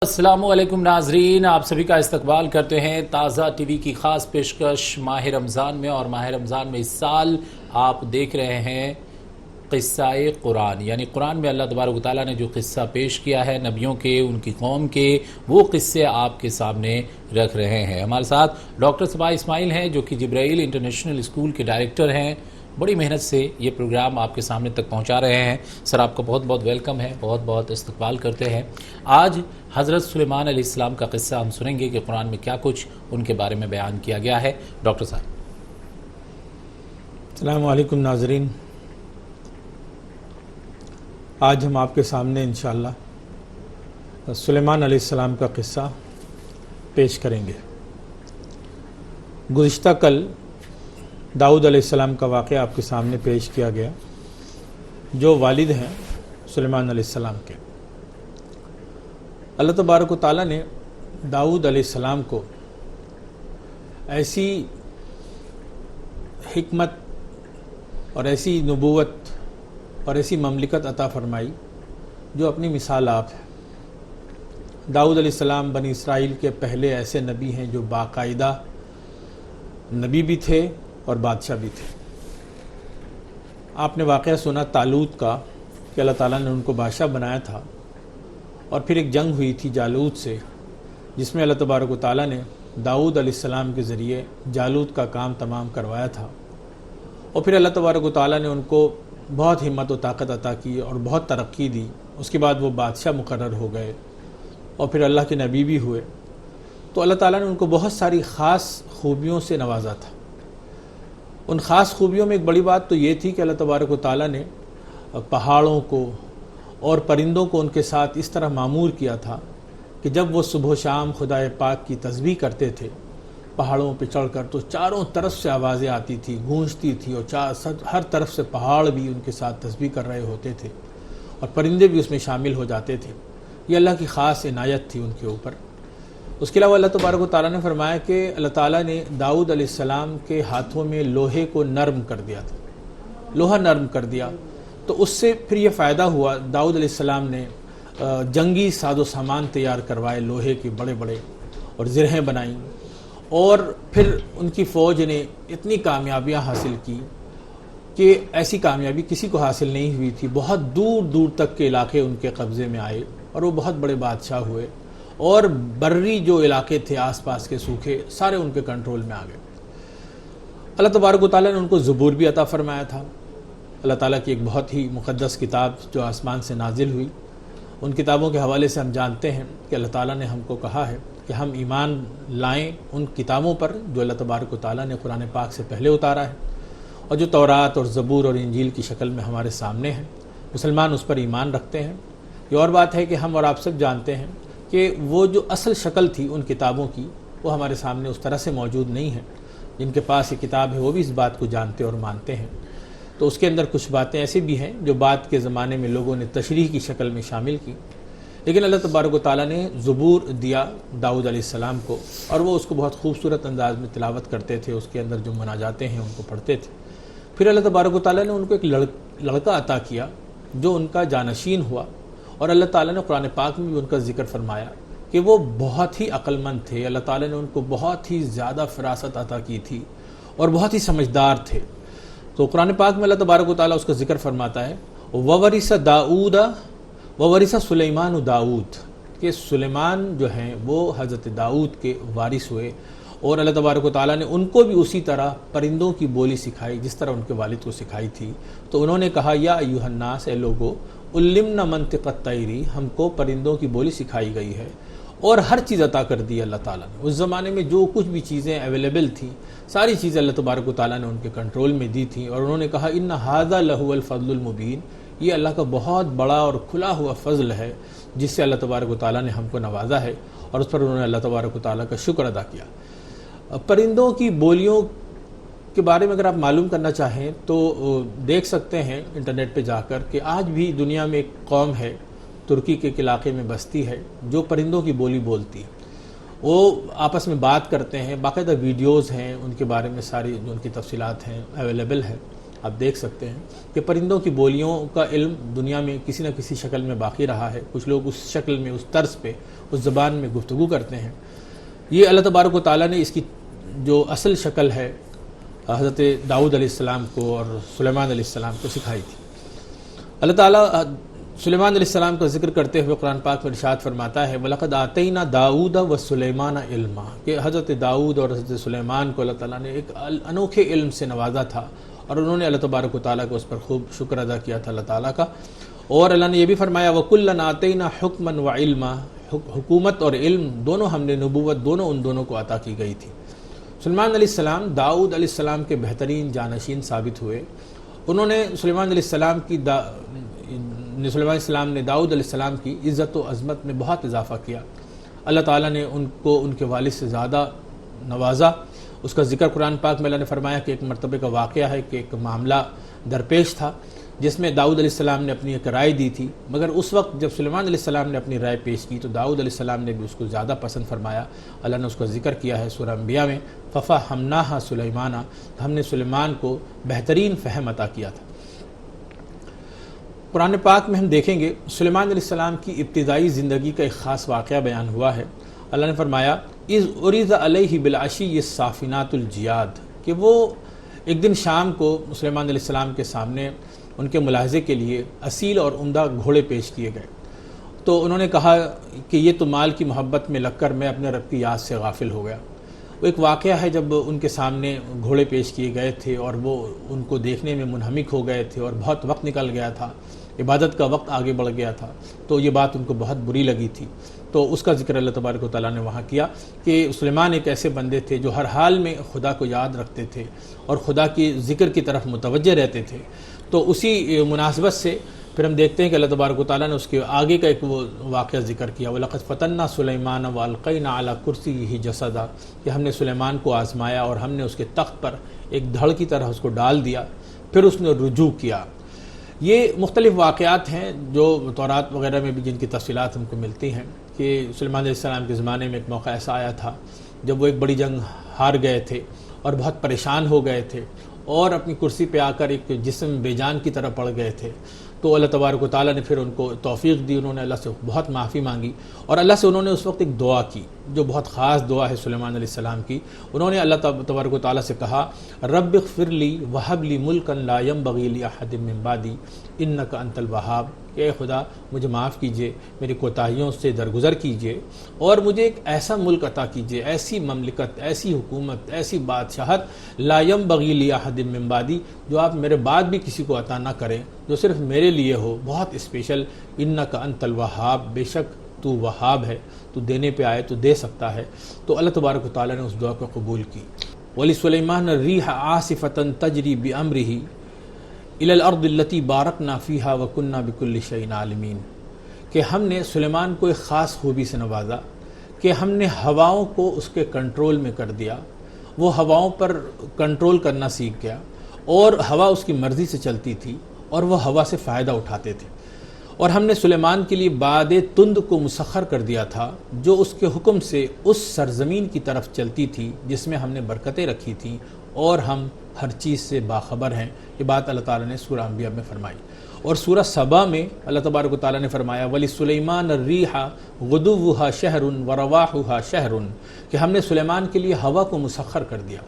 السلام علیکم ناظرین، آپ سبھی کا استقبال کرتے ہیں تازہ ٹی وی کی خاص پیشکش ماہ رمضان میں۔ اور ماہ رمضان میں اس سال آپ دیکھ رہے ہیں قصہ قرآن، یعنی قرآن میں اللہ تبارک و تعالیٰ نے جو قصہ پیش کیا ہے نبیوں کے، ان کی قوم کے، وہ قصے آپ کے سامنے رکھ رہے ہیں۔ ہمارے ساتھ ڈاکٹر صبا اسماعیل ہیں جو کہ جبرائیل انٹرنیشنل اسکول کے ڈائریکٹر ہیں، بڑی محنت سے یہ پروگرام آپ کے سامنے تک پہنچا رہے ہیں۔ سر، آپ کا بہت بہت ویلکم ہے، بہت بہت استقبال کرتے ہیں۔ آج حضرت سلیمان علیہ السلام کا قصہ ہم سنیں گے کہ قرآن میں کیا کچھ ان کے بارے میں بیان کیا گیا ہے۔ ڈاکٹر صاحب، السلام علیکم ناظرین، آج ہم آپ کے سامنے انشاءاللہ سلیمان علیہ السلام کا قصہ پیش کریں گے۔ گزشتہ کل داؤد علیہ السلام کا واقعہ آپ کے سامنے پیش کیا گیا، جو والد ہیں سلیمان علیہ السلام کے۔ اللہ تبارک و تعالیٰ نے داؤد علیہ السلام کو ایسی حکمت اور ایسی نبوت اور ایسی مملکت عطا فرمائی جو اپنی مثال آپ ہے۔ داؤد علیہ السلام بنی اسرائیل کے پہلے ایسے نبی ہیں جو باقاعدہ نبی بھی تھے اور بادشاہ بھی تھے۔ آپ نے واقعہ سنا طالوت کا کہ اللہ تعالیٰ نے ان کو بادشاہ بنایا تھا، اور پھر ایک جنگ ہوئی تھی جالوت سے، جس میں اللہ تبارک و تعالیٰ نے داؤد علیہ السلام کے ذریعے جالوت کا کام تمام کروایا تھا، اور پھر اللہ تبارک و تعالیٰ نے ان کو بہت ہمت و طاقت عطا کی اور بہت ترقی دی۔ اس کے بعد وہ بادشاہ مقرر ہو گئے اور پھر اللہ کے نبی بھی ہوئے۔ تو اللہ تعالیٰ نے ان کو بہت ساری خاص خوبیوں سے نوازا تھا۔ ان خاص خوبیوں میں ایک بڑی بات تو یہ تھی کہ اللہ تبارک و تعالیٰ نے پہاڑوں کو اور پرندوں کو ان کے ساتھ اس طرح معمور کیا تھا کہ جب وہ صبح و شام خدا پاک کی تسبیح کرتے تھے پہاڑوں پہ چڑھ کر، تو چاروں طرف سے آوازیں آتی تھی، گونجتی تھی، اور ہر طرف سے پہاڑ بھی ان کے ساتھ تسبیح کر رہے ہوتے تھے، اور پرندے بھی اس میں شامل ہو جاتے تھے۔ یہ اللہ کی خاص عنایت تھی ان کے اوپر۔ اس کے علاوہ اللہ تبارک و تعالیٰ نے فرمایا کہ اللہ تعالیٰ نے داؤد علیہ السلام کے ہاتھوں میں لوہے کو نرم کر دیا تھا، لوہا نرم کر دیا، تو اس سے پھر یہ فائدہ ہوا۔ داؤد علیہ السلام نے جنگی ساز و سامان تیار کروائے، لوہے کے بڑے بڑے، اور زرہیں بنائیں، اور پھر ان کی فوج نے اتنی کامیابیاں حاصل کی کہ ایسی کامیابی کسی کو حاصل نہیں ہوئی تھی۔ بہت دور دور تک کے علاقے ان کے قبضے میں آئے، اور وہ بہت بڑے بادشاہ ہوئے، اور بری جو علاقے تھے آس پاس کے سوکھے، سارے ان کے کنٹرول میں آ گئے۔ اللہ تبارک و تعالیٰ نے ان کو زبور بھی عطا فرمایا تھا، اللہ تعالیٰ کی ایک بہت ہی مقدس کتاب جو آسمان سے نازل ہوئی۔ ان کتابوں کے حوالے سے ہم جانتے ہیں کہ اللہ تعالیٰ نے ہم کو کہا ہے کہ ہم ایمان لائیں ان کتابوں پر جو اللہ تبارک و تعالیٰ نے قرآن پاک سے پہلے اتارا ہے، اور جو تورات اور زبور اور انجیل کی شکل میں ہمارے سامنے ہیں۔ مسلمان اس پر ایمان رکھتے ہیں۔ یہ اور بات ہے کہ ہم اور آپ سب جانتے ہیں کہ وہ جو اصل شکل تھی ان کتابوں کی، وہ ہمارے سامنے اس طرح سے موجود نہیں ہے۔ جن کے پاس یہ کتاب ہے وہ بھی اس بات کو جانتے اور مانتے ہیں۔ تو اس کے اندر کچھ باتیں ایسی بھی ہیں جو بعد کے زمانے میں لوگوں نے تشریح کی شکل میں شامل کی، لیکن اللہ تبارک و تعالیٰ نے زبور دیا داؤد علیہ السلام کو، اور وہ اس کو بہت خوبصورت انداز میں تلاوت کرتے تھے۔ اس کے اندر جو مناجاتیں ہیں ان کو پڑھتے تھے۔ پھر اللہ تبارک و تعالیٰ نے ان کو ایک لڑکا عطا کیا جو ان کا جانشین ہوا، اور اللہ تعالیٰ نے قرآن پاک میں بھی ان کا ذکر فرمایا کہ وہ بہت ہی عقل مند تھے۔ اللہ تعالیٰ نے ان کو بہت ہی زیادہ فراست عطا کی تھی، اور بہت ہی سمجھدار تھے۔ تو قرآن پاک میں اللہ تبارک و تعالیٰ اس کا ذکر فرماتا ہے، وَوَرِثَ دَاؤُدَ وَوَرِثَ سُلَيْمَانُ داؤد، کہ سلیمان جو ہیں وہ حضرت داؤد کے وارث ہوئے، اور اللہ تبارک و تعالیٰ نے ان کو بھی اسی طرح پرندوں کی بولی سکھائی جس طرح ان کے والد کو سکھائی تھی۔ تو انہوں نے کہا، یا ایھا الناس، اے لوگو، علمنا منطق الطیر، ہم کو پرندوں کی بولی سکھائی گئی ہے، اور ہر چیز عطا کر دی اللہ تعالیٰ نے۔ اس زمانے میں جو کچھ بھی چیزیں اویلیبل تھیں، ساری چیزیں اللہ تبارک و تعالیٰ نے ان کے کنٹرول میں دی تھیں، اور انہوں نے کہا، ان ھذا لہو الفضل المبین، یہ اللہ کا بہت بڑا اور کھلا ہوا فضل ہے جس سے اللہ تبارک و تعالیٰ نے ہم کو نوازا ہے، اور اس پر انہوں نے اللہ تبارک و تعالیٰ کا شکر ادا کیا۔ پرندوں کی بولیوں کے بارے میں اگر آپ معلوم کرنا چاہیں تو دیکھ سکتے ہیں انٹرنیٹ پہ جا کر کہ آج بھی دنیا میں ایک قوم ہے، ترکی کے ایک علاقے میں بستی ہے، جو پرندوں کی بولی بولتی ہے۔ وہ آپس میں بات کرتے ہیں، باقاعدہ ویڈیوز ہیں ان کے بارے میں، ساری جو ان کی تفصیلات ہیں اویلیبل ہے۔ آپ دیکھ سکتے ہیں کہ پرندوں کی بولیوں کا علم دنیا میں کسی نہ کسی شکل میں باقی رہا ہے. کچھ لوگ اس شکل میں، اس طرز پہ، اس زبان میں گفتگو کرتے ہیں. یہ اللہ تبارک و تعالیٰ نے اس کی جو اصل شکل ہے حضرت داؤد علیہ السلام کو اور سلیمان علیہ السلام کو سکھائی تھی. اللہ تعالیٰ سلیمان علیہ السلام کا ذکر کرتے ہوئے قرآن پاک میں ارشاد فرماتا ہے وَلَقَدْ آتَيْنَا دَاوُودَ وَسُلَيْمَانَ عِلْمًا، کہ حضرت داؤد اور حضرت سلیمان کو اللہ تعالیٰ نے ایک انوکھے علم سے نوازا تھا، اور انہوں نے اللہ تبارک و تعالیٰ کو اس پر خوب شکر ادا کیا تھا اللہ تعالیٰ کا. اور اللہ نے یہ بھی فرمایا وَكُلًّا آتَيْنَا حُكْمًا وَعِلْمًا، حکومت اور علم دونوں ہم نے، نبوت دونوں ان دونوں کو عطا کی گئی تھی. سلیمان علیہ السلام داؤد علیہ السلام کے بہترین جانشین ثابت ہوئے. انہوں نے سلیمان علیہ السلام نے داؤد علیہ السلام کی عزت و عظمت میں بہت اضافہ کیا. اللہ تعالیٰ نے ان کو ان کے والد سے زیادہ نوازا. اس کا ذکر قرآن پاک میں اللہ نے فرمایا کہ ایک مرتبہ کا واقعہ ہے کہ ایک معاملہ درپیش تھا جس میں داؤد علیہ السلام نے اپنی ایک رائے دی تھی، مگر اس وقت جب سلیمان علیہ السلام نے اپنی رائے پیش کی تو داؤد علیہ السلام نے بھی اس کو زیادہ پسند فرمایا. اللہ نے اس کا ذکر کیا ہے سورہ انبیاء میں فَفَهَّمْنَاهَا سُلَيْمَانَ، ہم نے سلیمان کو بہترین فہم عطا کیا تھا. قرآن پاک میں ہم دیکھیں گے سلیمان علیہ السلام کی ابتدائی زندگی کا ایک خاص واقعہ بیان ہوا ہے. اللہ نے فرمایا اِذْ عُرِضَ عَلَيْهِ بِالْعَشِيِّ الصَّافِنَاتُ الْجِيَادُ، کہ وہ ایک دن شام کو سلیمان علیہ السلام کے سامنے ان کے ملاحظے کے لیے اصیل اور عمدہ گھوڑے پیش کیے گئے. تو انہوں نے کہا کہ یہ تو مال کی محبت میں لگ کر میں اپنے رب کی یاد سے غافل ہو گیا. وہ ایک واقعہ ہے جب ان کے سامنے گھوڑے پیش کیے گئے تھے اور وہ ان کو دیکھنے میں منہمک ہو گئے تھے اور بہت وقت نکل گیا تھا، عبادت کا وقت آگے بڑھ گیا تھا، تو یہ بات ان کو بہت بری لگی تھی. تو اس کا ذکر اللہ تبارک و تعالیٰ نے وہاں کیا کہ سلیمان ایک ایسے بندے تھے جو ہر حال میں خدا کو یاد رکھتے تھے اور خدا کی ذکر کی طرف متوجہ رہتے تھے. تو اسی مناسبت سے پھر ہم دیکھتے ہیں کہ اللہ تبارک و تعالیٰ نے اس کے آگے کا ایک وہ واقعہ ذکر کیا وَلَقَدْ فَتَنَّا سُلَيْمَانَ وَأَلْقَيْنَا عَلَى كُرْسِيِّهِ جَسَدًا، کہ ہم نے سلیمان کو آزمایا اور ہم نے اس کے تخت پر ایک دھڑ کی طرح اس کو ڈال دیا، پھر اس نے رجوع کیا. یہ مختلف واقعات ہیں جو تورات وغیرہ میں بھی جن کی تفصیلات ہم کو ملتی ہیں کہ سلیمان علیہ السلام کے زمانے میں ایک موقع ایسا آیا تھا جب وہ ایک بڑی جنگ ہار گئے تھے اور بہت پریشان ہو گئے تھے اور اپنی کرسی پہ آ کر ایک جسم بے جان کی طرح پڑ گئے تھے. تو اللہ تبارک و تعالیٰ نے پھر ان کو توفیق دی، انہوں نے اللہ سے بہت معافی مانگی اور اللہ سے انہوں نے اس وقت ایک دعا کی جو بہت خاص دعا ہے سلیمان علیہ السلام کی. انہوں نے اللہ تبارک و تعالیٰ سے کہا رب اغفر لی وہب لی ملکا لا ینبغی لاحد من بعدی انک انت الوہاب، کہ اے خدا مجھے معاف کیجئے، میری کوتاہیوں سے درگزر کیجئے اور مجھے ایک ایسا ملک عطا کیجئے، ایسی مملکت، ایسی حکومت، ایسی بادشاہت لا ینبغی لاحد من بعدی، جو آپ میرے بعد بھی کسی کو عطا نہ کریں، جو صرف میرے لیے ہو، بہت اسپیشل. انک انت الوہاب، بے شک تو وہاب ہے، تو دینے پہ آئے تو دے سکتا ہے. تو اللہ تبارک و تعالیٰ نے اس دعا کو قبول کی. وَلِسُلَيْمَانَ الرِّيحَ عَاصِفَةً تَجْرِي بِأَمْرِهِ إِلَى الْأَرْضِ الَّتِي بَارَكْنَا فِيهَا وَكُنَّا بِكُلِّ شَيْءٍ عَالِمِينَ، کہ ہم نے سلیمان کو ایک خاص خوبی سے نوازا کہ ہم نے ہواؤں کو اس کے کنٹرول میں کر دیا. وہ ہواؤں پر کنٹرول کرنا سیکھ گیا اور ہوا اس کی مرضی سے چلتی تھی اور وہ ہوا سے فائدہ اٹھاتے تھے. اور ہم نے سلیمان کے لیے باد تند کو مسخر کر دیا تھا جو اس کے حکم سے اس سرزمین کی طرف چلتی تھی جس میں ہم نے برکتیں رکھی تھیں اور ہم ہر چیز سے باخبر ہیں. یہ بات اللہ تعالیٰ نے سورہ انبیاء میں فرمائی. اور سورہ سبا میں اللہ تبارک و تعالیٰ نے فرمایا وَلِسُلَيْمَانَ الرِّيحَ غُدُوُّهَا شَهْرٌ وَرَوَاحُهَا شَهْرٌ، کہ ہم نے سلیمان کے لیے ہوا کو مسخر کر دیا.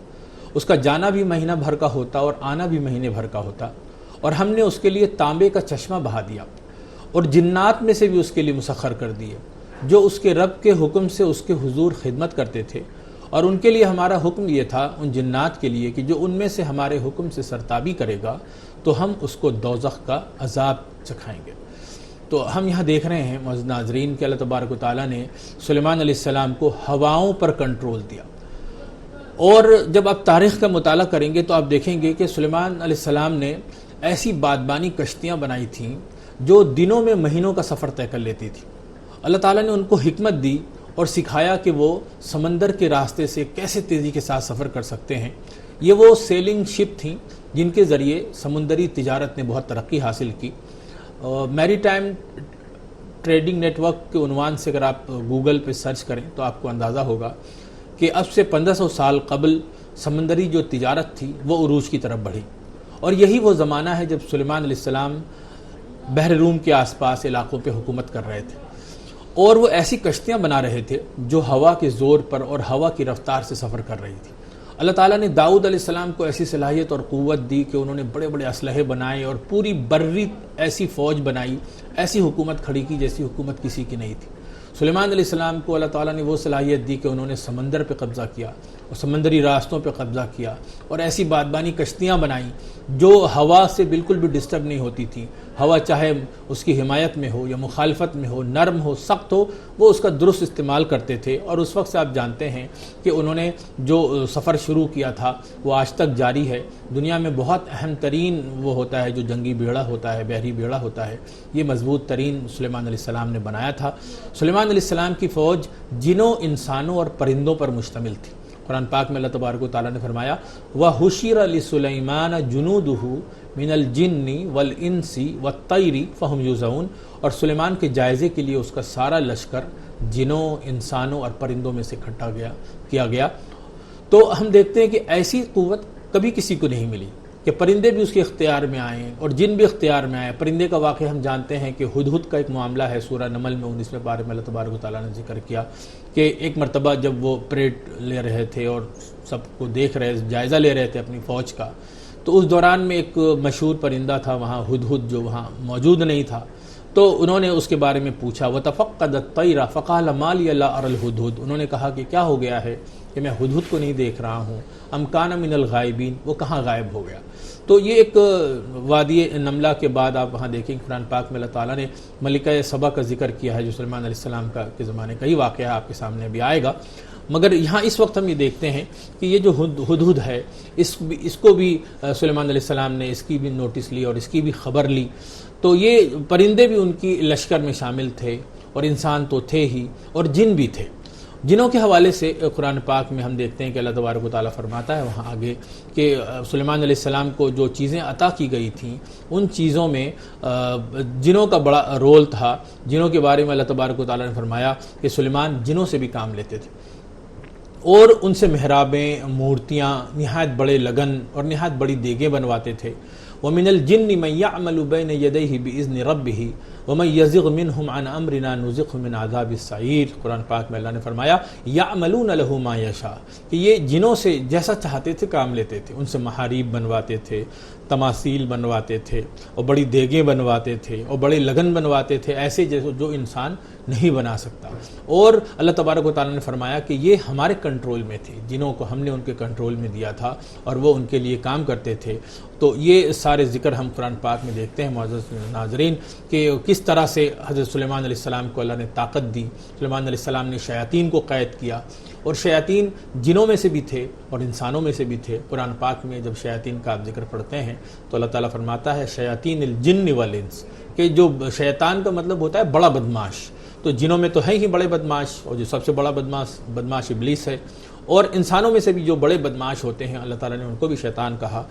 اس کا جانا بھی مہینہ بھر کا ہوتا اور آنا بھی مہینے بھر کا ہوتا. اور ہم نے اس کے لیے تانبے کا چشمہ بہا دیا اور جنات میں سے بھی اس کے لیے مسخر کر دیے جو اس کے رب کے حکم سے اس کے حضور خدمت کرتے تھے. اور ان کے لیے ہمارا حکم یہ تھا ان جنات کے لیے کہ جو ان میں سے ہمارے حکم سے سرتابی کرے گا تو ہم اس کو دوزخ کا عذاب چکھائیں گے. تو ہم یہاں دیکھ رہے ہیں معزز ناظرین کہ اللہ تبارک و تعالیٰ نے سلیمان علیہ السلام کو ہواؤں پر کنٹرول دیا. اور جب آپ تاریخ کا مطالعہ کریں گے تو آپ دیکھیں گے کہ سلیمان علیہ السلام نے ایسی بادبانی کشتیاں بنائی تھیں جو دنوں میں مہینوں کا سفر طے کر لیتی تھی. اللہ تعالیٰ نے ان کو حکمت دی اور سکھایا کہ وہ سمندر کے راستے سے کیسے تیزی کے ساتھ سفر کر سکتے ہیں. یہ وہ سیلنگ شپ تھیں جن کے ذریعے سمندری تجارت نے بہت ترقی حاصل کی. میری ٹائم ٹریڈنگ نیٹ ورک کے عنوان سے اگر آپ گوگل پہ سرچ کریں تو آپ کو اندازہ ہوگا کہ اب سے 1500 سال قبل سمندری جو تجارت تھی وہ عروج کی طرف بڑھی اور یہی وہ زمانہ ہے جب سلیمان علیہ السلام بحر روم کے آس پاس علاقوں پہ حکومت کر رہے تھے، اور وہ ایسی کشتیاں بنا رہے تھے جو ہوا کے زور پر اور ہوا کی رفتار سے سفر کر رہی تھی۔ اللہ تعالیٰ نے داؤد علیہ السلام کو ایسی صلاحیت اور قوت دی کہ انہوں نے بڑے بڑے اسلحے بنائے اور پوری بری ایسی فوج بنائی، ایسی حکومت کھڑی کی جیسی حکومت کسی کی نہیں تھی۔ سلیمان علیہ السلام کو اللہ تعالیٰ نے وہ صلاحیت دی کہ انہوں نے سمندر پہ قبضہ کیا اور سمندری راستوں پہ قبضہ کیا اور ایسی بادبانی کشتیاں بنائیں جو ہوا سے بالکل بھی ڈسٹرب نہیں ہوتی تھی۔ ہوا چاہے اس کی حمایت میں ہو یا مخالفت میں ہو، نرم ہو، سخت ہو، وہ اس کا درست استعمال کرتے تھے۔ اور اس وقت سے آپ جانتے ہیں کہ انہوں نے جو سفر شروع کیا تھا وہ آج تک جاری ہے۔ دنیا میں بہت اہم ترین وہ ہوتا ہے جو جنگی بیڑا ہوتا ہے، بحری بیڑا ہوتا ہے، یہ مضبوط ترین سلیمان علیہ السلام نے بنایا تھا۔ سلیمان علیہ السلام کی فوج جنوں، انسانوں اور پرندوں پر مشتمل تھی۔ قرآن پاک میں اللہ تبارک و تعالیٰ نے فرمایا وَحُشِرَ لِسُلَيْمَانَ جُنُودُهُ مِنَ الْجِنِّ وَالْإِنسِ وَالطَّيْرِ فَهُمْ يُوزَعُونَ، اور سلیمان کے جائزے کے لیے اس کا سارا لشکر جنوں، انسانوں اور پرندوں میں سے اکٹھا کیا گیا۔ تو ہم دیکھتے ہیں کہ ایسی قوت کبھی کسی کو نہیں ملی کہ پرندے بھی اس کے اختیار میں آئیں اور جن بھی اختیار میں آئے۔ پرندے کا واقعہ ہم جانتے ہیں کہ ہدہد کا ایک معاملہ ہے، سورہ نمل میں 19ویں پارے میں اللہ تبارک و تعالیٰ نے ذکر کیا کہ ایک مرتبہ جب وہ پریڈ لے رہے تھے اور سب کو دیکھ رہے، جائزہ لے رہے تھے اپنی فوج کا، تو اس دوران میں ایک مشہور پرندہ تھا وہاں، ہدہد، جو وہاں موجود نہیں تھا۔ تو انہوں نے اس کے بارے میں پوچھا وَتَفَقَّدَ الطَّيْرَ فَقَالَ مَا لِيَ لَا أَرَى الْهُدْهُدْ، انہوں نے کہا کہ کیا ہو گیا ہے کہ میں ہدہد کو نہیں دیکھ رہا ہوں، ام کان من الغائبین، وہ کہاں غائب ہو گیا۔ تو یہ ایک وادی نملہ کے بعد آپ وہاں دیکھیں قرآن پاک میں اللہ تعالیٰ نے ملکہ سبا کا ذکر کیا ہے جو سلیمان علیہ السلام کے زمانے کا ہی واقعہ آپ کے سامنے بھی آئے گا۔ مگر یہاں اس وقت ہم یہ دیکھتے ہیں کہ یہ جو ہدہد ہے اس کو بھی سلیمان علیہ السلام نے اس کی بھی نوٹس لی اور اس کی بھی خبر لی۔ تو یہ پرندے بھی ان کی لشکر میں شامل تھے اور انسان تو تھے ہی اور جن بھی تھے۔ جنوں کے حوالے سے قرآن پاک میں ہم دیکھتے ہیں کہ اللہ تبارک و تعالیٰ فرماتا ہے وہاں آگے کہ سلیمان علیہ السلام کو جو چیزیں عطا کی گئی تھیں ان چیزوں میں جنوں کا بڑا رول تھا۔ جنوں کے بارے میں اللہ تبارک و تعالیٰ نے فرمایا کہ سلیمان جنوں سے بھی کام لیتے تھے اور ان سے محرابیں، مورتیاں، نہایت بڑے لگن اور نہایت بڑی دیگیں بنواتے تھے۔ وَمِنَ الْجِنِّ مَن يَعْمَلُ بَيْنَ يَدَيْهِ بِإِذْنِ رَبِّهِ وَمَن يَزِغْ مِنْهُمْ عَنْ أَمْرِنَا نُزِغْهُ مِنْ عَذَابِ السَّعِيرِ۔ قرآن پاک میں اللہ نے فرمایا يَعْمَلُونَ لَهُ مَا يَشَاءُ، کہ یہ جنوں سے جیسا چاہتے تھے کام لیتے تھے، ان سے محاریب بنواتے تھے، تماثیل بنواتے تھے اور بڑی دیگیں بنواتے تھے اور بڑے لگن بنواتے تھے، ایسے جیسے جو انسان نہیں بنا سکتا۔ اور اللہ تبارک و تعالیٰ نے فرمایا کہ یہ ہمارے کنٹرول میں تھے، جنوں کو ہم نے ان کے کنٹرول میں دیا تھا اور وہ ان کے لیے کام کرتے تھے۔ تو یہ سارے ذکر ہم قرآن پاک میں دیکھتے ہیں معزز ناظرین کہ کس طرح سے حضرت سلیمان علیہ السلام کو اللہ نے طاقت دی۔ سلیمان علیہ السلام نے شیاطین کو قید کیا اور شیاطین جنوں میں سے بھی تھے اور انسانوں میں سے بھی تھے۔ قرآن پاک میں جب شیاطین کا آپ ذکر پڑھتے ہیں تو اللہ تعالیٰ فرماتا ہے شیاطین الجن والانس، کہ جو شیطان کا مطلب ہوتا ہے بڑا بدماش، تو جنوں میں تو ہے ہی بڑے بدماش اور جو سب سے بڑا بدماش ابلیس ہے، اور انسانوں میں سے بھی جو بڑے بدماش ہوتے ہیں اللہ تعالیٰ نے ان کو بھی شیطان کہا۔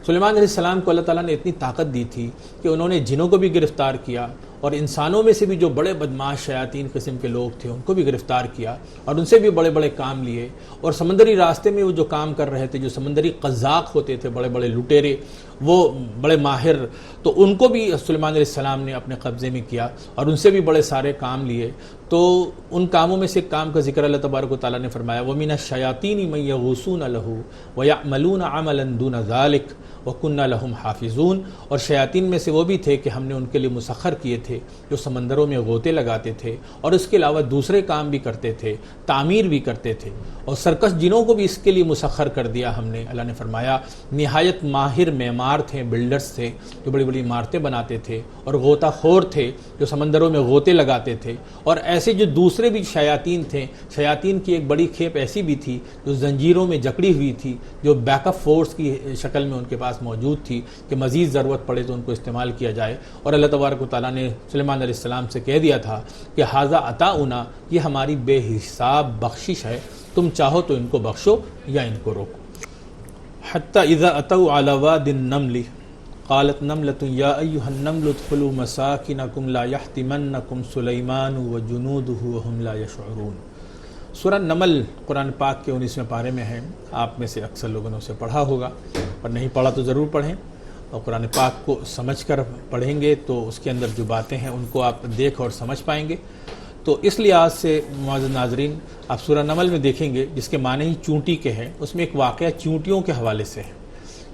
سلیمان علیہ السلام کو اللہ تعالیٰ نے اتنی طاقت دی تھی کہ انہوں نے جنوں کو بھی گرفتار کیا اور انسانوں میں سے بھی جو بڑے بدماش شیاطین قسم کے لوگ تھے ان کو بھی گرفتار کیا اور ان سے بھی بڑے بڑے کام لیے۔ اور سمندری راستے میں وہ جو کام کر رہے تھے، جو سمندری قزاق ہوتے تھے، بڑے بڑے لٹیرے، وہ بڑے ماہر، تو ان کو بھی سلیمان علیہ السلام نے اپنے قبضے میں کیا اور ان سے بھی بڑے سارے کام لیے۔ تو ان کاموں میں سے ایک کام کا ذکر اللہ تبارک و تعالیٰ نے فرمایا وَمِنَ الشَّيَاطِينِ مَن يَغُوصُونَ لَهُ وَيَعْمَلُونَ عَمَلًا دُونَ ذَلِكَ وَكُنَّا لَهُمْ حَافِظُونَ، اور شیاطین میں سے وہ بھی تھے کہ ہم نے ان کے لیے مسخر کیے تھے جو سمندروں میں غوطے لگاتے تھے اور اس کے علاوہ دوسرے کام بھی کرتے تھے، تعمیر بھی کرتے تھے، اور سرکش جنوں کو بھی اس کے لیے مسخر کر دیا ہم نے۔ اللہ نے فرمایا نہایت ماہر معمار تھے، بلڈرز تھے جو بڑی بڑی عمارتیں بناتے تھے، اور غوطہ خور تھے جو سمندروں میں غوطے لگاتے تھے، اور ایسے جو دوسرے بھی شیاطین تھے۔ شیاطین کی ایک بڑی کھیپ ایسی بھی تھی جو زنجیروں میں جکڑی ہوئی تھی، جو بیک اپ فورس کی شکل میں ان کے پاس موجود تھی کہ مزید ضرورت پڑے تو ان کو استعمال کیا جائے۔ اور اللہ تبارک و تعالیٰ نے سلیمان علیہ السلام سے کہہ دیا تھا کہ ھذا عطاؤنا، یہ ہماری بے حساب بخشش ہے، تم چاہو تو ان کو بخشو یا ان کو روکو۔ حتی اذا اتوا علی واد النمل قالت نملة یا ایھا النمل ادخلوا مساکنکم لا یحطمنکم سلیمان وجنودہ وہم لا یشعرون۔ سورہ نمل قرآن پاک کے 19ویں پارے میں ہے، آپ میں سے اکثر لوگوں نے اسے پڑھا ہوگا، اور نہیں پڑھا تو ضرور پڑھیں۔ اور قرآن پاک کو سمجھ کر پڑھیں گے تو اس کے اندر جو باتیں ہیں ان کو آپ دیکھ اور سمجھ پائیں گے۔ تو اس لحاظ سے معزز ناظرین، آپ سورہ نمل میں دیکھیں گے جس کے معنی ہی چونٹی کے ہیں، اس میں ایک واقعہ چونٹیوں کے حوالے سے ہے۔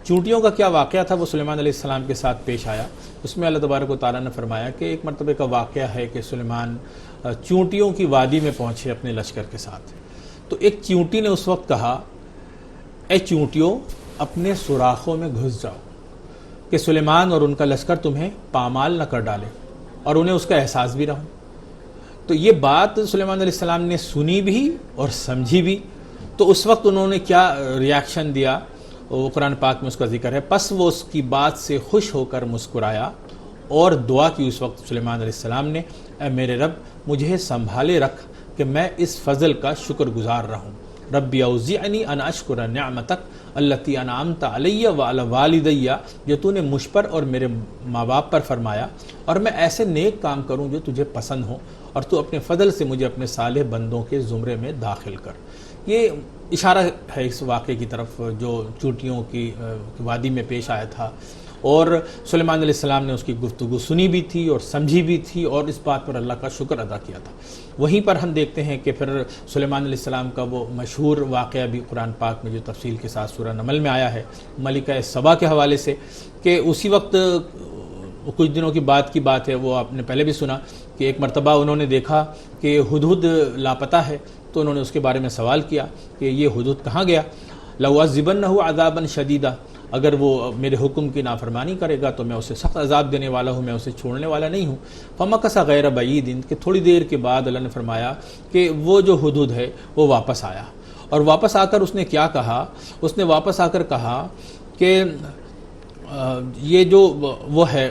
چونٹیوں کا کیا واقعہ تھا وہ سلیمان علیہ السلام کے ساتھ پیش آیا، اس میں اللہ تبارک و تعالیٰ نے فرمایا کہ ایک مرتبہ کا واقعہ ہے کہ سلیمان چونٹیوں کی وادی میں پہنچے اپنے لشکر کے ساتھ۔ تو ایک چونٹی نے اس وقت کہا، اے چونٹیوں اپنے سوراخوں میں گھس جاؤ کہ سلیمان اور ان کا لشکر تمہیں پامال نہ کر ڈالے اور انہیں اس کا احساس بھی رہو۔ تو یہ بات سلیمان علیہ السلام نے سنی بھی اور سمجھی بھی، تو اس وقت انہوں نے کیا ریاکشن دیا وہ قرآن پاک میں اس کا ذکر ہے۔ پس وہ اس کی بات سے خوش ہو کر مسکرایا اور دعا کی اس وقت سلیمان علیہ السلام نے، اے میرے رب مجھے سنبھالے رکھ کہ میں اس فضل کا شکر گزار رہوں۔ ربی اوزعنی ان اشکر نعمتک التی انعمت علی وعلی والدی، جو تو نے مجھ پر اور میرے ماں باپ پر فرمایا، اور میں ایسے نیک کام کروں جو تجھے پسند ہوں، اور تو اپنے فضل سے مجھے اپنے صالح بندوں کے زمرے میں داخل کر۔ یہ اشارہ ہے اس واقعے کی طرف جو چونٹیوں کی وادی میں پیش آیا تھا، اور سلیمان علیہ السلام نے اس کی گفتگو سنی بھی تھی اور سمجھی بھی تھی اور اس بات پر اللہ کا شکر ادا کیا تھا۔ وہیں پر ہم دیکھتے ہیں کہ پھر سلیمان علیہ السلام کا وہ مشہور واقعہ بھی قرآن پاک میں جو تفصیل کے ساتھ سورہ نمل میں آیا ہے ملکہ سبا کے حوالے سے، کہ اسی وقت کچھ دنوں کی بات ہے، وہ آپ نے پہلے بھی سنا کہ ایک مرتبہ انہوں نے دیکھا کہ ہدہد لاپتہ ہے، تو انہوں نے اس کے بارے میں سوال کیا کہ یہ ہدہد کہاں گیا؟ لَأُعَذِّبَنَّهُ عَذَابًا شَدِيدًا، اگر وہ میرے حکم کی نافرمانی کرے گا تو میں اسے سخت عذاب دینے والا ہوں، میں اسے چھوڑنے والا نہیں ہوں۔ فَمَكَثَ غَيْرَ بَعِيدٍ، کہ تھوڑی دیر کے بعد اللہ نے فرمایا کہ وہ جو ہدہد ہے وہ واپس آیا، اور واپس آ کر اس نے کیا کہا؟ اس نے واپس آ کر کہا کہ یہ جو وہ ہے،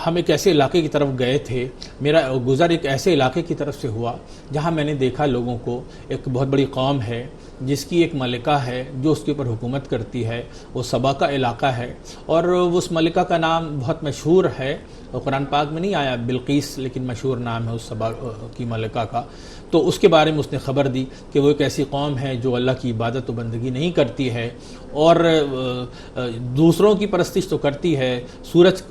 ہم ایک ایسے علاقے کی طرف گئے تھے، میرا گزر ایک ایسے علاقے کی طرف سے ہوا جہاں میں نے دیکھا لوگوں کو، ایک بہت بڑی قوم ہے جس کی ایک ملکہ ہے جو اس کے اوپر حکومت کرتی ہے، وہ سبا کا علاقہ ہے، اور اس ملکہ کا نام بہت مشہور ہے، قرآن پاک میں نہیں آیا بلقیس، لیکن مشہور نام ہے اس سبا کی ملکہ کا۔ تو اس کے بارے میں اس نے خبر دی کہ وہ ایک ایسی قوم ہے جو اللہ کی عبادت و بندگی نہیں کرتی ہے اور دوسروں کی پرستش تو کرتی ہے، سورج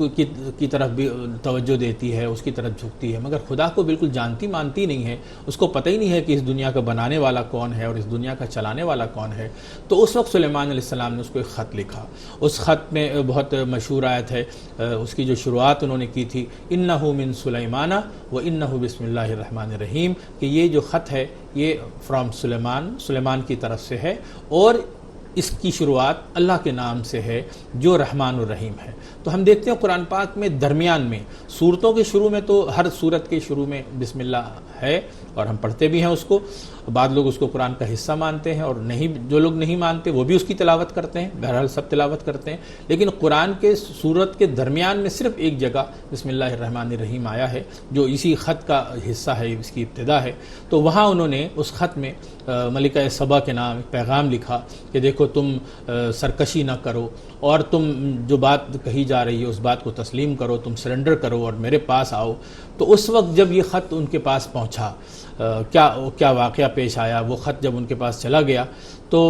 کی طرف بھی توجہ دیتی ہے، اس کی طرف جھکتی ہے، مگر خدا کو بالکل جانتی مانتی نہیں ہے، اس کو پتہ ہی نہیں ہے کہ اس دنیا کا بنانے والا کون ہے اور اس دنیا کا چلانے والا کون ہے۔ تو اس وقت سلیمان علیہ السلام نے اس کو ایک خط لکھا، اس خط میں بہت مشہور آیت ہے، اس کی جو شروعات انہوں نے کی تھی، انہو من سلیمان و انہو بسم اللہ الرحمن الرحیم، کہ یہ جو خط ہے یہ فرام سلیمان کی طرف سے ہے، اور اس کی شروعات اللہ کے نام سے ہے جو رحمان الرحیم ہے۔ تو ہم دیکھتے ہیں قرآن پاک میں درمیان میں سورتوں کے شروع میں تو ہر سورت کے شروع میں بسم اللہ ہے، اور ہم پڑھتے بھی ہیں اس کو، بعض لوگ اس کو قرآن کا حصہ مانتے ہیں، اور جو لوگ نہیں مانتے وہ بھی اس کی تلاوت کرتے ہیں، بہرحال سب تلاوت کرتے ہیں، لیکن قرآن کے سورت کے درمیان میں صرف ایک جگہ بسم اللہ الرحمن الرحیم آیا ہے جو اسی خط کا حصہ ہے، اس کی ابتدا ہے۔ تو وہاں انہوں نے اس خط میں ملکہ سبا کے نام ایک پیغام لکھا کہ دیکھو تم سرکشی نہ کرو، اور تم جو بات کہی جا رہی ہے اس بات کو تسلیم کرو، تم سرنڈر کرو اور میرے پاس آؤ۔ تو اس وقت جب یہ خط ان کے پاس پہنچا، کیا واقعہ پیش آیا؟ وہ خط جب ان کے پاس چلا گیا تو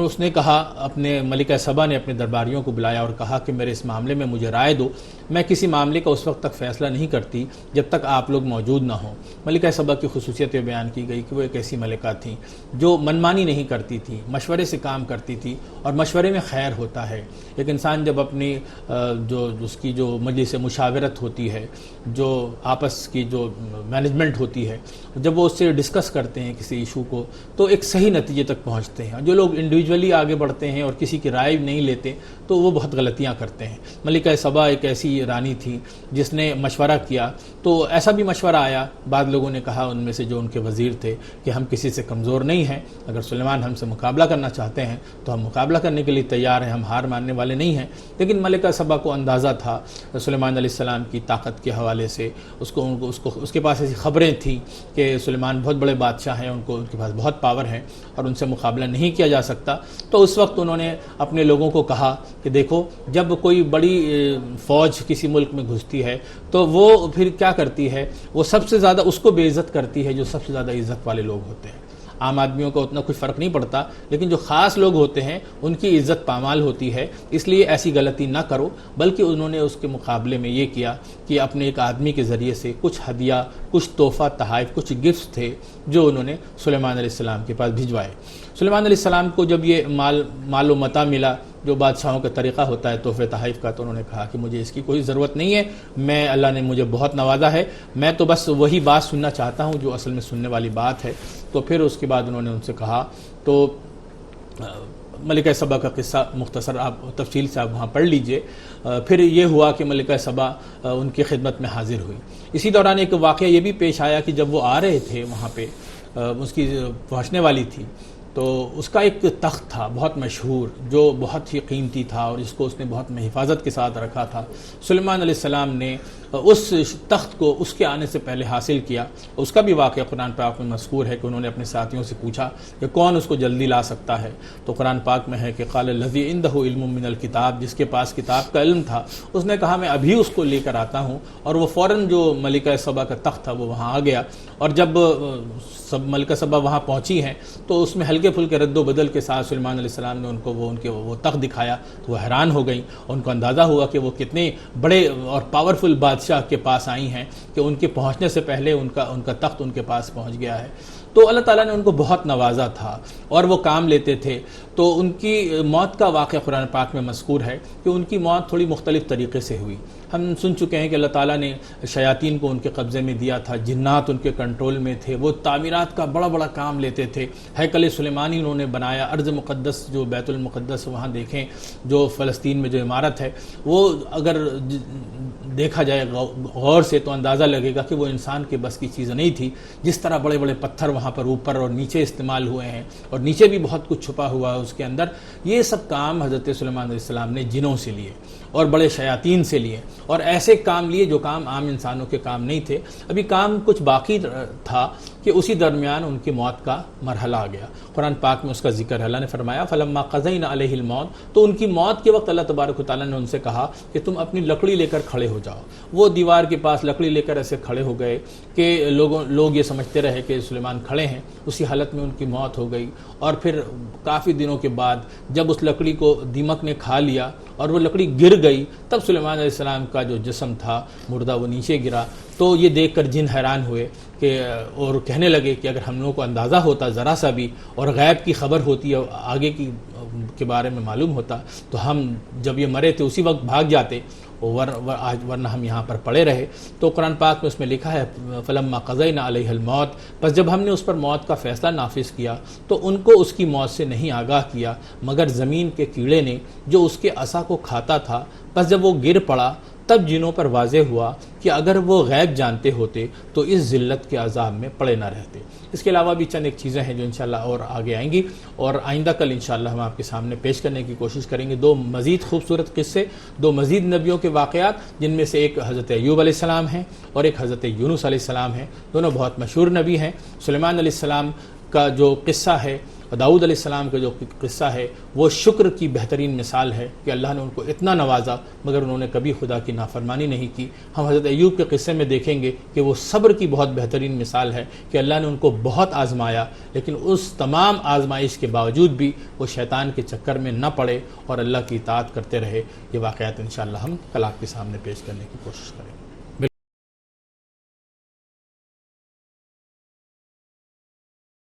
اس نے کہا، اپنے ملکہ سبا نے اپنے درباریوں کو بلایا اور کہا کہ میرے اس معاملے میں مجھے رائے دو، میں کسی معاملے کا اس وقت تک فیصلہ نہیں کرتی جب تک آپ لوگ موجود نہ ہوں۔ ملکہ سبا کی خصوصیت بیان کی گئی کہ وہ ایک ایسی ملکہ تھیں جو منمانی نہیں کرتی تھی، مشورے سے کام کرتی تھی، اور مشورے میں خیر ہوتا ہے۔ ایک انسان جب اپنی اس کی جو مجلس مشاورت ہوتی ہے، جو آپس کی جو مینجمنٹ ہوتی ہے، جب وہ اس سے ڈسکس کرتے ہیں کسی ایشو کو تو ایک صحیح نتیجے تک پہنچتے ہیں۔ جو لوگ انڈیویجولی آگے بڑھتے ہیں اور کسی کی رائے نہیں لیتے تو وہ بہت غلطیاں کرتے ہیں۔ ملکہ سبا ایک ایسی رانی تھی جس نے مشورہ کیا، تو ایسا بھی مشورہ آیا، بعض لوگوں نے کہا ان میں سے جو ان کے وزیر تھے کہ ہم کسی سے کمزور نہیں ہیں، اگر سلیمان ہم سے مقابلہ کرنا چاہتے ہیں تو ہم مقابلہ کرنے کے لیے تیار ہیں، ہم ہار ماننے والے نہیں ہیں۔ لیکن ملکہ سبا کو اندازہ تھا سلیمان علیہ السلام کی طاقت کے حوالے سے، اس کے پاس ایسی خبریں تھیں کہ سلیمان بہت بڑے بادشاہ ہیں، ان کے پاس بہت پاور ہے اور ان سے مقابلہ نہیں کیا جا سکتا۔ تو اس وقت انہوں نے اپنے لوگوں کو کہا کہ دیکھو جب کوئی بڑی فوج کسی ملک میں گھستی ہے تو وہ پھر کیا کرتی ہے، وہ سب سے زیادہ اس کو بے عزت کرتی ہے جو سب سے زیادہ عزت والے لوگ ہوتے ہیں۔ عام آدمیوں کا اتنا کچھ فرق نہیں پڑتا، لیکن جو خاص لوگ ہوتے ہیں ان کی عزت پامال ہوتی ہے، اس لیے ایسی غلطی نہ کرو۔ بلکہ انہوں نے اس کے مقابلے میں یہ کیا کہ اپنے ایک آدمی کے ذریعے سے کچھ ہدیہ، کچھ تحفہ تحائف، کچھ گفٹس تھے جو انہوں نے سلیمان علیہ السلام کے پاس بھجوائے۔ سلیمان علیہ السلام کو جب یہ مال و متاع ملا جو بادشاہوں کا طریقہ ہوتا ہے تحفے تحائف کا، تو انہوں نے کہا کہ مجھے اس کی کوئی ضرورت نہیں ہے، میں اللہ نے مجھے بہت نوازا ہے، میں تو بس وہی بات سننا چاہتا ہوں جو اصل میں سننے والی بات ہے۔ تو پھر اس کے بعد انہوں نے ان سے کہا، تو ملکہ سبا کا قصہ مختصر آپ تفصیل سے آپ وہاں پڑھ لیجئے۔ پھر یہ ہوا کہ ملکہ سبا ان کی خدمت میں حاضر ہوئی۔ اسی دوران ایک واقعہ یہ بھی پیش آیا کہ جب وہ آ رہے تھے وہاں پہ، اس کی پہنچنے والی تھی، تو اس کا ایک تخت تھا بہت مشہور جو بہت ہی قیمتی تھا اور اس کو اس نے بہت حفاظت کے ساتھ رکھا تھا۔ سلیمان علیہ السلام نے اس تخت کو اس کے آنے سے پہلے حاصل کیا۔ اس کا بھی واقعہ قرآن پاک میں مذکور ہے کہ انہوں نے اپنے ساتھیوں سے پوچھا کہ کون اس کو جلدی لا سکتا ہے، تو قرآن پاک میں ہے کہ قال الذی عندہ علم من الکتاب، جس کے پاس کتاب کا علم تھا اس نے کہا میں ابھی اس کو لے کر آتا ہوں، اور وہ فوراً جو ملکہ سبا کا تخت تھا وہ وہاں آ گیا۔ اور جب ملکہ سبا وہاں پہنچی ہیں تو اس میں ہلکے پھلکے رد و بدل کے ساتھ سلیمان علیہ السلام نے ان کو وہ تخت دکھایا، تو وہ حیران ہو گئیں، ان کو اندازہ ہوا کہ وہ کتنے بڑے اور پاورفل بادشاہ کے پاس آئی ہیں کہ ان کے پہنچنے سے پہلے ان کا تخت ان کے پاس پہنچ گیا ہے۔ تو اللہ تعالیٰ نے ان کو بہت نوازا تھا اور وہ کام لیتے تھے۔ تو ان کی موت کا واقعہ قرآن پاک میں مذکور ہے کہ ان کی موت تھوڑی مختلف طریقے سے ہوئی۔ ہم سن چکے ہیں کہ اللہ تعالیٰ نے شیاطین کو ان کے قبضے میں دیا تھا، جنات ان کے کنٹرول میں تھے، وہ تعمیرات کا بڑا بڑا کام لیتے تھے۔ ہیکل سلیمانی انہوں نے بنایا، ارض مقدس جو بیت المقدس وہاں دیکھیں جو فلسطین میں جو عمارت ہے، وہ اگر دیکھا جائے غور سے تو اندازہ لگے گا کہ وہ انسان کے بس کی چیز نہیں تھی۔ جس طرح بڑے بڑے پتھر وہاں پر اوپر اور نیچے استعمال ہوئے ہیں، اور نیچے بھی بہت کچھ چھپا ہوا ہے اس کے اندر، یہ سب کام حضرت سلیمان علیہ السلام نے جنوں سے لیے اور بڑے شیاطین سے لیے، اور ایسے کام لیے جو کام عام انسانوں کے کام نہیں تھے۔ ابھی کام کچھ باقی تھا کہ اسی درمیان ان کی موت کا مرحلہ آ گیا۔ قرآن پاک میں اس کا ذکر ہے، اللہ نے فرمایا فلما قضینا علیہ الموت، تو ان کی موت کے وقت اللہ تبارک و تعالیٰ نے ان سے کہا کہ تم اپنی لکڑی لے کر کھڑے ہو جاؤ۔ وہ دیوار کے پاس لکڑی لے کر ایسے کھڑے ہو گئے کہ لوگ یہ سمجھتے رہے کہ سلیمان کھڑے ہیں۔ اسی حالت میں ان کی موت ہو گئی، اور پھر کافی دنوں کے بعد جب اس لکڑی کو دیمک نے کھا لیا اور وہ لکڑی گر گئی، تب سلیمان علیہ السلام کا جو جسم تھا مردہ وہ نیچے گرا۔ تو یہ دیکھ کر جن حیران ہوئے اور کہنے لگے کہ اگر ہم لوگوں کو اندازہ ہوتا ذرا سا بھی اور غیب کی خبر ہوتی اور آگے کے بارے میں معلوم ہوتا تو ہم جب یہ مرے تھے اسی وقت بھاگ جاتے، ورنہ ہم یہاں پر پڑے رہے۔ تو قرآن پاک میں اس میں لکھا ہے فلما قضینا علیہ الموت، پس جب ہم نے اس پر موت کا فیصلہ نافذ کیا تو ان کو اس کی موت سے نہیں آگاہ کیا مگر زمین کے کیڑے نے جو اس کے عصا کو کھاتا تھا۔ پس جب وہ گر پڑا تب جنوں پر واضح ہوا کہ اگر وہ غیب جانتے ہوتے تو اس ذلت کے عذاب میں پڑے نہ رہتے۔ اس کے علاوہ بھی چند ایک چیزیں ہیں جو انشاءاللہ اور آگے آئیں گی، اور آئندہ کل انشاءاللہ ہم آپ کے سامنے پیش کرنے کی کوشش کریں گے دو مزید خوبصورت قصے، دو مزید نبیوں کے واقعات، جن میں سے ایک حضرت ایوب علیہ السلام ہیں اور ایک حضرت یونس علیہ السلام ہیں۔ دونوں بہت مشہور نبی ہیں۔ سلیمان علیہ السلام کا جو قصہ ہے، داؤد علیہ السلام کا جو قصہ ہے، وہ شکر کی بہترین مثال ہے کہ اللہ نے ان کو اتنا نوازا مگر انہوں نے کبھی خدا کی نافرمانی نہیں کی۔ ہم حضرت ایوب کے قصے میں دیکھیں گے کہ وہ صبر کی بہت بہترین مثال ہے کہ اللہ نے ان کو بہت آزمایا، لیکن اس تمام آزمائش کے باوجود بھی وہ شیطان کے چکر میں نہ پڑے اور اللہ کی اطاعت کرتے رہے۔ یہ واقعات انشاءاللہ ہم کل آپ کے سامنے پیش کرنے کی کوشش کریں گے۔